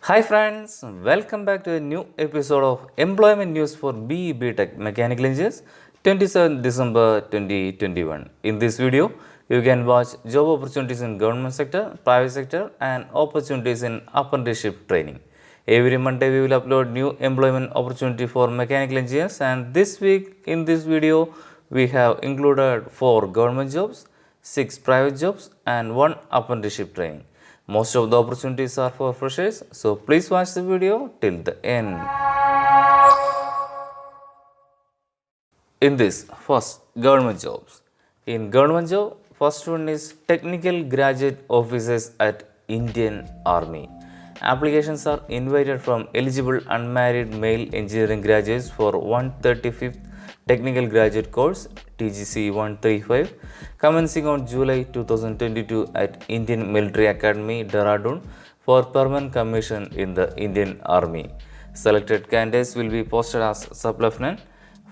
Hi friends, welcome back to a new episode of Employment News for BE Tech Mechanical Engineers 27 December 2021. In this video, you can watch job opportunities in government sector, private sector and opportunities in apprenticeship training. Every Monday we will upload new employment opportunity for mechanical engineers, and this week in this video we have included 4 government jobs, 6 private jobs and 1 apprenticeship training. Most of the opportunities are for freshers, so please watch the video till the end. In this, first, government jobs. In government job, first one is technical graduate officers at Indian Army. Applications are invited from eligible unmarried male engineering graduates for 135th Technical Graduate Course TGC 135 commencing on July 2022 at Indian Military Academy, Dehradun for permanent commission in the Indian Army. Selected candidates will be posted as sub-lieutenant.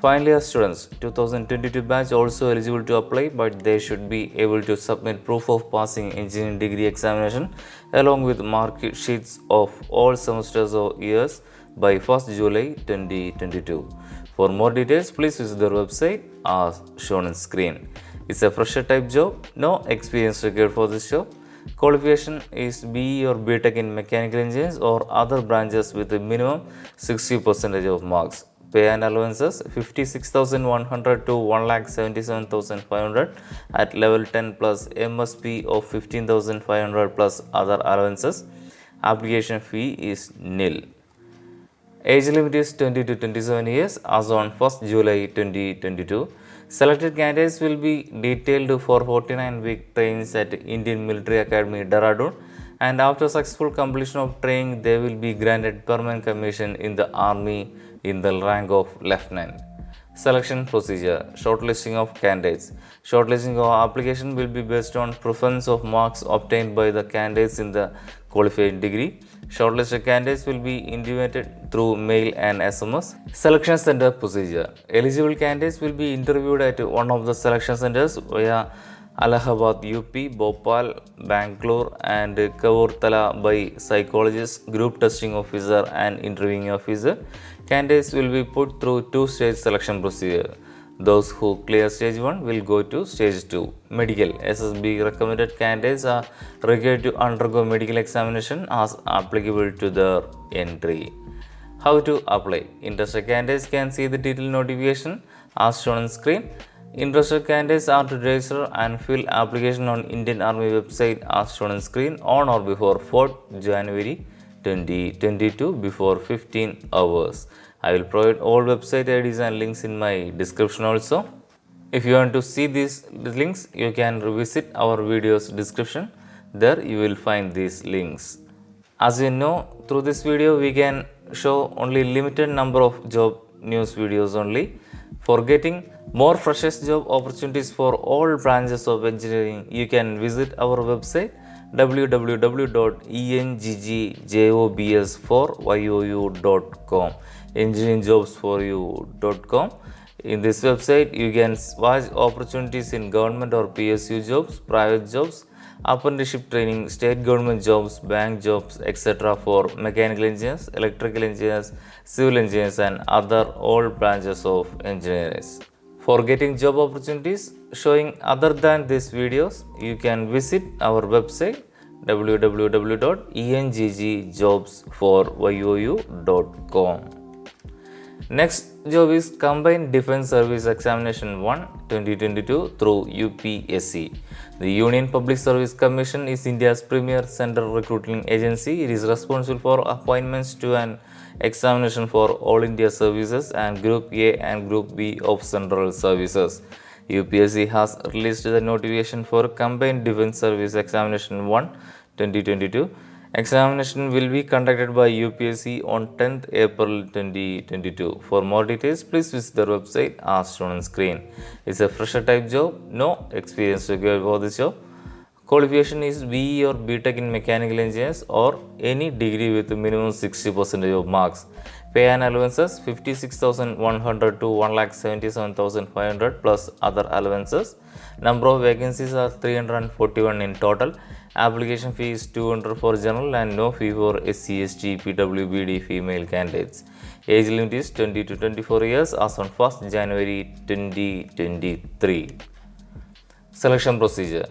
Final year students 2022 batch also eligible to apply, but they should be able to submit proof of passing engineering degree examination along with mark sheets of all semesters or years by 1st July 2022. For more details, please visit their website as shown on screen. It's a fresher type job, no experience required for this job. Qualification is BE or BTech in mechanical engineers or other branches with a minimum 60% of marks. Pay and allowances 56,100 to 1,77,500 at level 10 plus MSP of 15,500 plus other allowances. Application fee is nil. Age limit is 20 to 27 years as on 1st July 2022. Selected candidates will be detailed for 49-week trainings at Indian Military Academy, Dehradun, and after successful completion of training, they will be granted permanent commission in the Army in the rank of lieutenant. Selection procedure, shortlisting of candidates. Shortlisting of application will be based on preference of marks obtained by the candidates in the qualified degree. Shortlisted candidates will be intimated through mail and SMS. Selection center procedure. Eligible candidates will be interviewed at one of the selection centers via Allahabad, UP, Bhopal, Bangalore and Kavorthala by psychologist, group testing officer and interviewing officer. Candidates will be put through two-stage selection procedure. Those who clear stage 1 will go to stage 2. Medical. SSB recommended candidates are required to undergo medical examination as applicable to their entry. How to apply? Interested candidates can see the detailed notification as shown on screen. Interested candidates are to register and fill application on Indian Army website as shown on screen on or before 4th January 2022 before 15 hours. I will provide all website IDs and links in my description also. If you want to see these links, you can revisit our video's description. There you will find these links. As you know, through this video we can show only limited number of job news videos only. For getting more freshest job opportunities for all branches of engineering, you can visit our website www.engjobs4you.com engineeringjobs4you.com. In this website, you can watch opportunities in government or PSU jobs, private jobs, apprenticeship training, state government jobs, bank jobs, etc. for mechanical engineers, electrical engineers, civil engineers and other all branches of engineers. For getting job opportunities showing other than these videos, you can visit our website www.engjobs4you.com. Next job is Combined Defense Service Examination 1 2022 through UPSC. The Union Public Service Commission is India's premier central recruiting agency. It is responsible for appointments to an examination for all India services and Group A and Group B of central services. UPSC has released the notification for Combined Defense Service Examination 1 2022. Examination will be conducted by UPSC on 10th April 2022. For more details, please visit their website as shown on screen. It's a fresher type job, no experience required for this job. Qualification is BE or BTech in mechanical engineers or any degree with minimum 60% of marks. Pay and allowances 56,100 to 1,77,500 plus other allowances. Number of vacancies are 341 in total. Application fee is 200 for general and no fee for SC, ST, PWBD female candidates. Age limit is 20 to 24 years as on 1st January 2023. Selection procedure.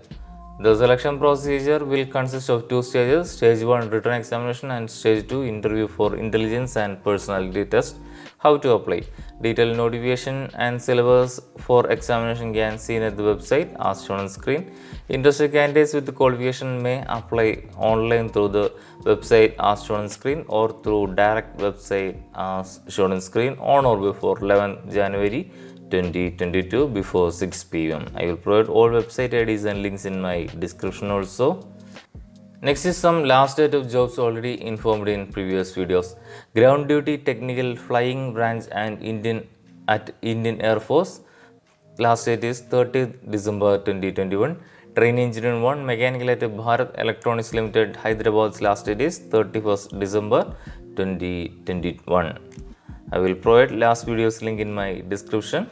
The selection procedure will consist of two stages, stage 1 written examination and stage 2 interview for intelligence and personality test. How to apply? Detailed notification and syllabus for examination can be seen at the website as shown on screen. Interested candidates with qualification may apply online through the website as shown on screen or through direct website as shown on screen on or before 11 January 2022 before 6 pm. I will provide all website IDs and links in my description also. Next is some last date of jobs already informed in previous videos. Ground duty technical flying branch and Indian Air Force. Last date is 30th December 2021. Train engineer 1 mechanical at Bharat Electronics Limited Hyderabad's last date is 31st December 2021. I will provide last video's link in my description.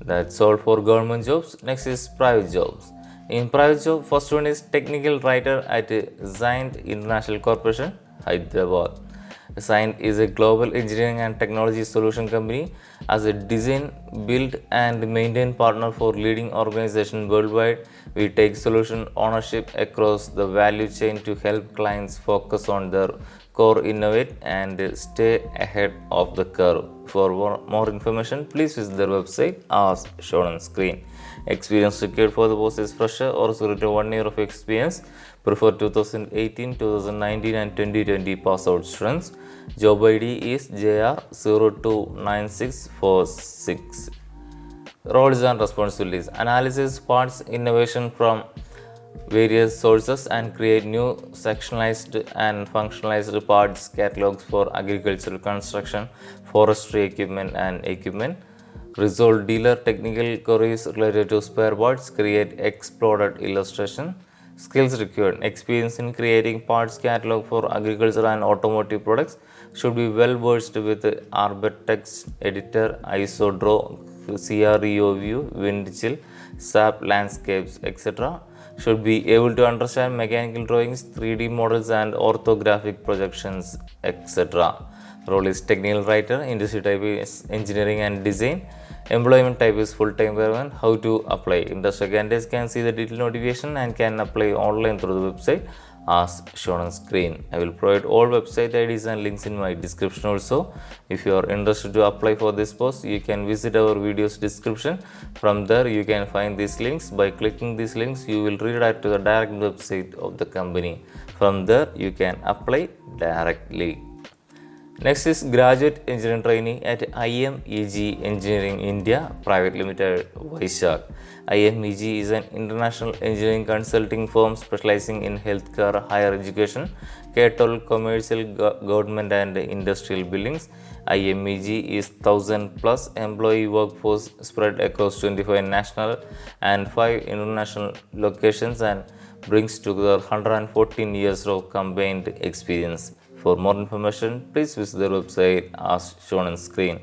That's all for government jobs. Next is private jobs. In private job, first one is technical writer at Zyient International Corporation, Hyderabad. Zyient is a global engineering and technology solution company as a design, build and maintain partner for leading organizations worldwide. We take solution ownership across the value chain to help clients focus on their core, innovate and stay ahead of the curve. For more information, please visit their website as shown on screen. Experience required for the post is fresher or 0 to 1 year of experience. Prefer 2018, 2019 and 2020 pass out students. Job ID is JR029646. Roles and responsibilities. Analysis parts innovation from various sources and create new sectionalized and functionalized parts catalogs for agricultural, construction, forestry equipment. Resolve dealer technical queries related to spare parts. Create exploded illustration. Skills required. Experience in creating parts catalog for agriculture and automotive products. Should be well versed with Arbetex editor, ISO Draw, CREO View, Windchill, SAP landscapes, etc. Should be able to understand mechanical drawings, 3D models and orthographic projections, etc. Role is technical writer. Industry type is engineering and design. Employment type is full-time permanent. How to apply? Industry candidates can see the detailed notification and can apply online through the website as shown on screen. I will provide all website IDs and links in my description also. If you are interested to apply for this post, you can visit our video's description. From there, you can find these links. By clicking these links, you will redirect to the direct website of the company. From there, you can apply directly. Next is graduate engineering training at IMEG Engineering India Private Limited, Vizag. IMEG is an international engineering consulting firm specializing in healthcare, higher education, K-12, commercial, government and industrial buildings. IMEG is 1,000 plus employee workforce spread across 25 national and 5 international locations and brings together 114 years of combined experience. For more information, please visit their website as shown on screen.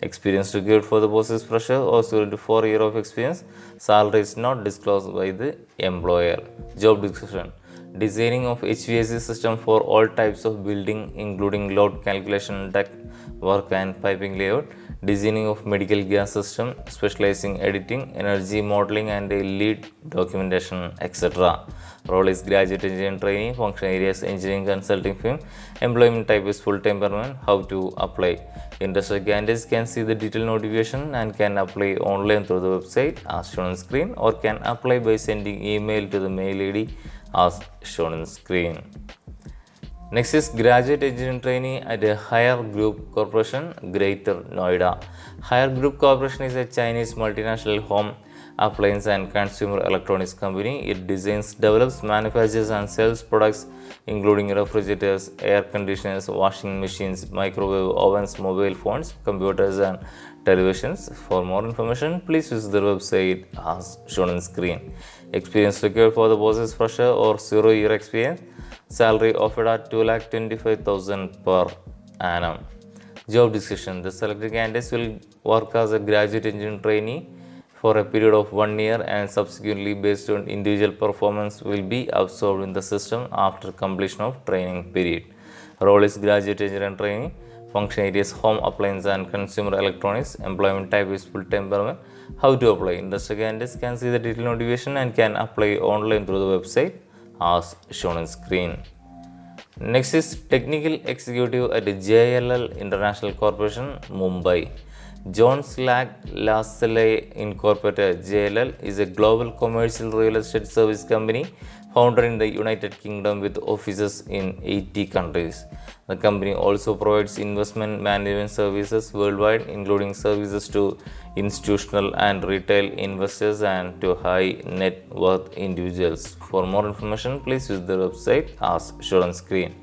Experience required for the post is fresher or 0 to 4 year of experience. Salary is not disclosed by the employer. Job description. Designing of HVAC system for all types of building including load calculation, duct work and piping layout. Designing of medical gas system, specializing editing, energy modeling and lead documentation, etc. Role is graduate engineering trainee. Function areas engineering consulting firm. Employment type is full-time permanent. How to apply? Interested candidates can see the detailed notification and can apply online through the website as shown on screen or can apply by sending email to the mail ID as shown on screen. Next is graduate engineering trainee at a Higher Group Corporation, Greater Noida. Higher Group Corporation is a Chinese multinational home appliance and consumer electronics company. It designs, develops, manufactures, and sells products including refrigerators, air conditioners, washing machines, microwave ovens, mobile phones, computers, and televisions. For more information, please visit their website as shown on screen. Experience required for the boss is fresher or 0-year experience. Salary offered at 2,25,000 per annum. Job description: the selected candidates will work as a graduate engineer trainee for a period of 1 year and subsequently, based on individual performance, will be absorbed in the system after completion of training period. Role is graduate engineer trainee. Function areas: home appliance and consumer electronics. Employment type is full-time permanent. How to apply? Interested candidates can see the detailed notification and can apply online through the website as shown on screen. Next is Technical Executive at JLL International Corporation, Mumbai. John Slag Lassalle Incorporated (JLL) is a global commercial real estate service company founded in the United Kingdom with offices in 80 countries. The company also provides investment management services worldwide, including services to institutional and retail investors and to high net worth individuals. For more information, please visit the website as shown on screen.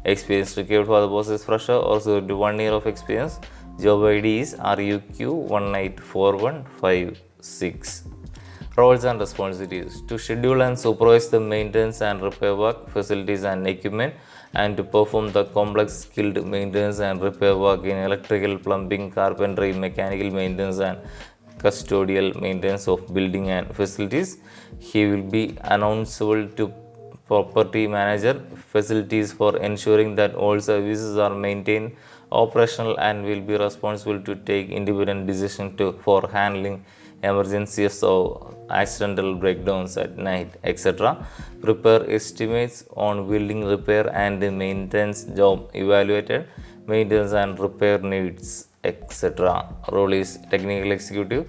Experience required for the boss is fresher or 1 year of experience. Job ID is RUQ184156. Roles and responsibilities: to schedule and supervise the maintenance and repair work, facilities and equipment, and to perform the complex skilled maintenance and repair work in electrical, plumbing, carpentry, mechanical maintenance, and custodial maintenance of building and facilities. He will be announceable to property manager facilities for ensuring that all services are maintained operational, and will be responsible to take independent decisions for handling emergencies or accidental breakdowns at night, etc. Prepare estimates on building repair and maintenance job evaluated, maintenance and repair needs, etc. Role is technical executive.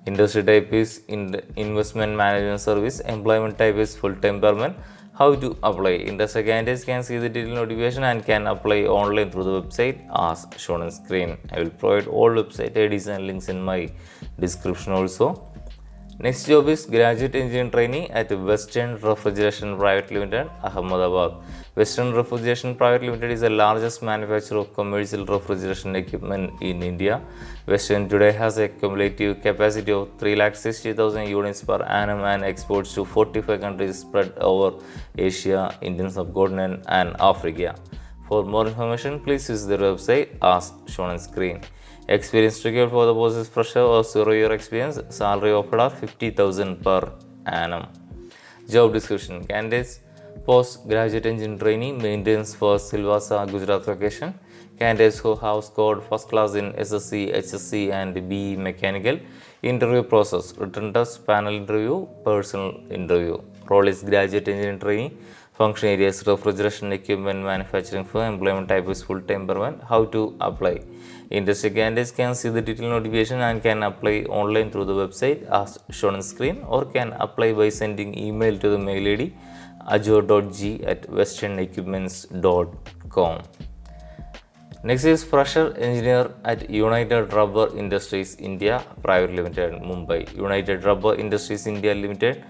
Industry type is investment management service. Employment type is full-time permanent. How to apply? Interested candidates can see the detailed notification and can apply online through the website as shown on screen. I will provide all website IDs and links in my description also. Next job is graduate engineer trainee at Western Refrigeration Private Limited, Ahmedabad. Western Refrigeration Private Limited is the largest manufacturer of commercial refrigeration equipment in India. Western today has a cumulative capacity of 360,000 units per annum and exports to 45 countries spread over Asia, Indian subcontinent, and Africa. For more information, please visit their website as shown on screen. Experience required for the post is fresher or 0-year experience. Salary offered are 50,000 per annum. Job description: candidates postgraduate engine trainee, maintenance for Silvassa, Gujarat location. Candidates who have scored first class in SSC, HSC, and BE Mechanical. Interview process: written test, panel interview, personal interview. Role is graduate engineer trainee. Function areas: refrigeration equipment manufacturing firm. Employment type is full-time permanent. How to apply? Interested candidates can see the detailed notification and can apply online through the website as shown on screen, or can apply by sending email to the mail ID ajo.g@westernequipments.com. Next is fresher engineer at United Rubber Industries India Private Limited, Mumbai. United Rubber Industries India Limited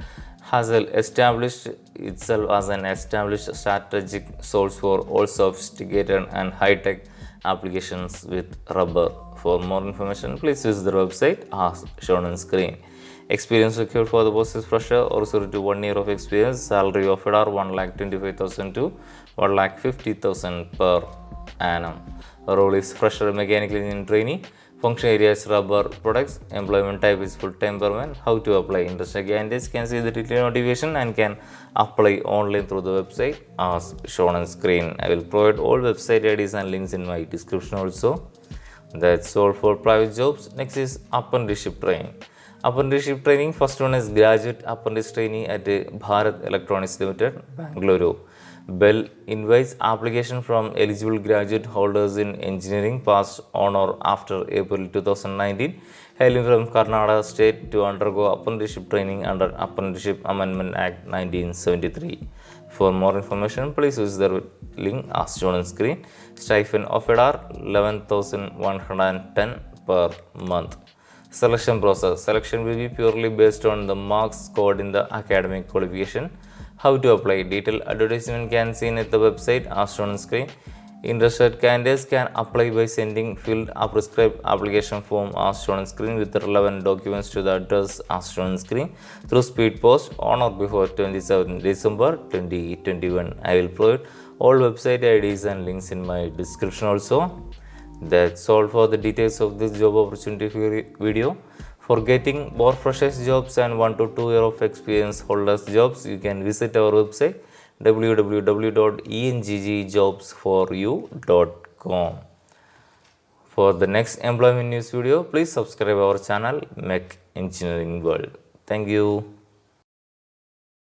has established itself as an established strategic source for all sophisticated and high-tech applications with rubber. For more information, please visit the website as shown on screen. Experience required for the post is fresher or 1 year of experience. Salary offered are 1,25,000 to 1,50,000 per annum. Role is fresher mechanical engineering trainee. Function area is rubber products. Employment type is full-time permanent. How to apply? Interested candidates can see the detailed notification and can apply online through the website as shown on screen. I will provide all website IDs and links in my description also. That's all for private jobs. Next is apprenticeship training. Apprenticeship training: first one is graduate apprentice trainee at Bharat Electronics Limited, Bangalore. BEL invites application from eligible graduate holders in engineering passed on or after April 2019, hailing from Karnataka State, to undergo apprenticeship training under Apprenticeship Amendment Act 1973. For more information, please visit the link as shown on screen. Stipend offered are 11,110 per month. Selection process. Selection will be purely based on the marks scored in the academic qualification. How to apply? Detailed advertisement can be seen at the website as shown on screen. Interested candidates can apply by sending filled a prescribed application form as shown on screen with the relevant documents to the address as shown on screen through speed post on or before 27 December 2021. I will provide all website IDs and links in my description also. That's all for the details of this job opportunity video. For getting more freshers jobs and 1 to 2 year of experience holders jobs, you can visit our website www.enggjobsforyou.com. For the next employment news video, please subscribe our channel Mech Engineering World. Thank you.